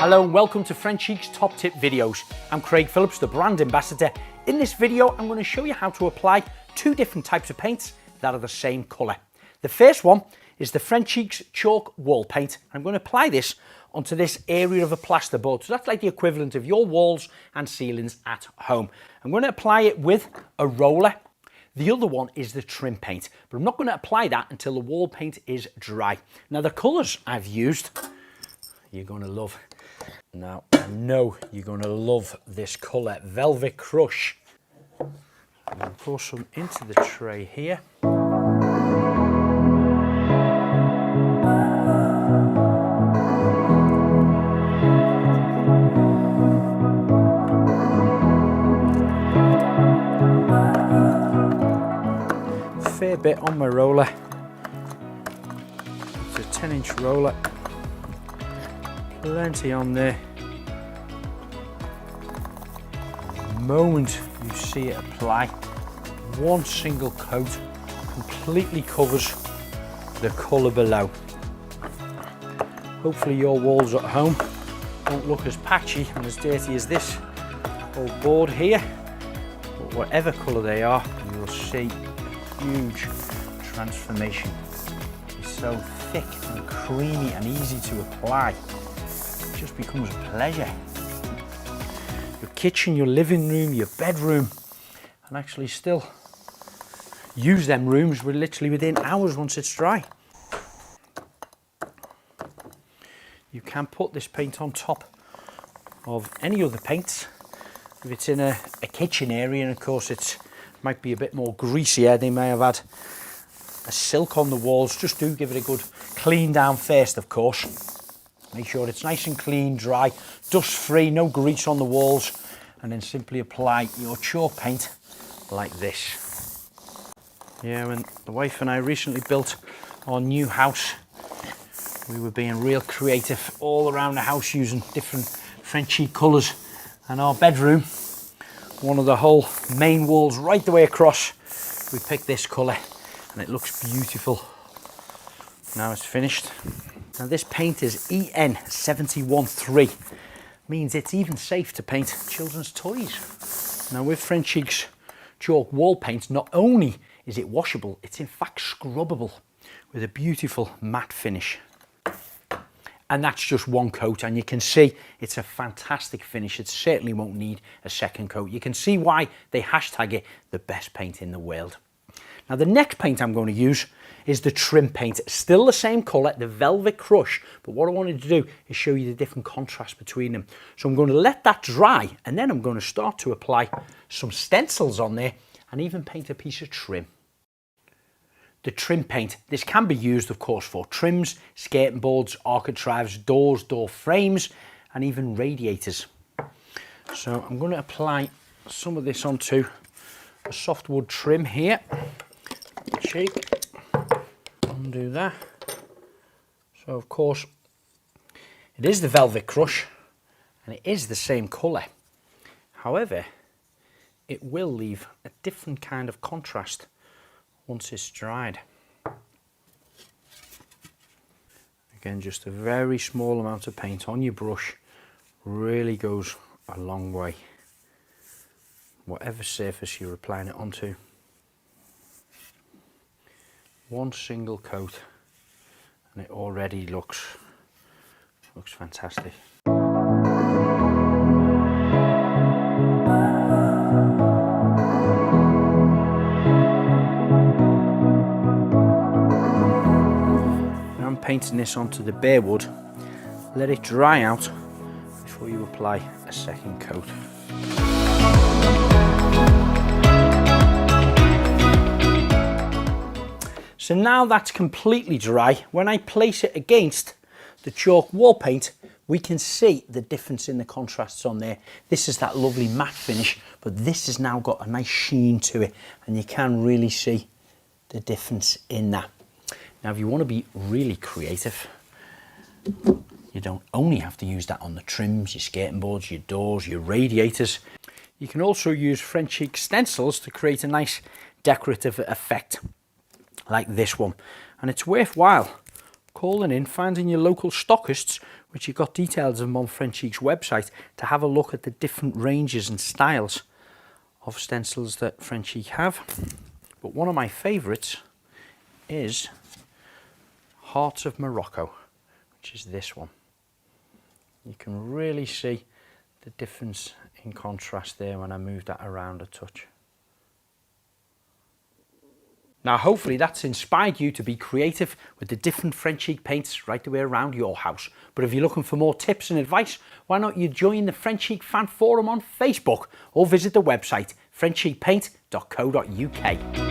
Hello and welcome to Frenchic's Top Tip Videos. I'm Craig Phillips, the brand ambassador. In this video, I'm going to show you how to apply two different types of paints that are the same colour. The first one is the Frenchic's chalk wall paint. I'm going to apply this onto this area of a plasterboard. So that's like the equivalent of your walls and ceilings at home. I'm going to apply it with a roller. The other one is the trim paint, but I'm not going to apply that until the wall paint is dry. Now the colours I've used, you're going to love. Now I know you're going to love this colour, Velvet Crush. I'm going to pour some into the tray here. Fair bit on my roller. It's a 10-inch roller. Plenty on there. The moment you see it apply, one single coat completely covers the colour below. Hopefully your walls at home won't look as patchy and as dirty as this old board here, but whatever colour they are, you will see huge transformation. It's so thick and creamy and easy to apply. It just becomes a pleasure. Your kitchen, your living room, your bedroom, and actually still use them rooms literally within hours once it's dry. You can put this paint on top of any other paints. If it's in a kitchen area, and of course it might be a bit more greasier, they may have had a silk on the walls. Just do give it a good clean down first, of course. Make sure it's nice and clean, dry, dust free, no grease on the walls, and then simply apply your chalk paint like this. Yeah, when the wife and I recently built our new house, we were being real creative all around the house using different Frenchie colours, and our bedroom, one of the whole main walls right the way across, we picked this colour and it looks beautiful. Now it's finished. Now this paint is EN713, means it's even safe to paint children's toys. Now with Frenchic's chalk wall paint, not only is it washable, it's in fact scrubbable with a beautiful matte finish. And that's just one coat, and you can see it's a fantastic finish. It certainly won't need a second coat. You can see why they hashtag it the best paint in the world. Now the next paint I'm going to use is the trim paint. Still the same colour, the Velvet Crush, but what I wanted to do is show you the different contrast between them. So I'm going to let that dry, and then I'm going to start to apply some stencils on there and even paint a piece of trim. The trim paint, this can be used of course for trims, skirting boards, architraves, doors, door frames, and even radiators. So I'm going to apply some of this onto a softwood trim here. Cheek, undo that. So of course it is the Velvet Crush and it is the same colour. However, it will leave a different kind of contrast once it's dried. Again, just a very small amount of paint on your brush really goes a long way, whatever surface you're applying it onto. One single coat and it already looks fantastic. Painting this onto the bare wood, let it dry out before you apply a second coat. So now that's completely dry, when I place it against the chalk wall paint, we can see the difference in the contrasts on there. This is that lovely matte finish, but this has now got a nice sheen to it, and you can really see the difference in that. Now, if you want to be really creative, you don't only have to use that on the trims, your skirting boards, your doors, your radiators. You can also use Frenchic stencils to create a nice decorative effect like this one. And it's worthwhile calling in, finding your local stockists, which you've got details of them on Frenchic's website, to have a look at the different ranges and styles of stencils that Frenchic have. But one of my favourites is Hearts of Morocco, which is this one. You can really see the difference in contrast there when I move that around a touch. Now hopefully that's inspired you to be creative with the different Frenchic paints right the way around your house. But if you're looking for more tips and advice, why not you join the Frenchic Fan Forum on Facebook or visit the website frenchicpaint.co.uk.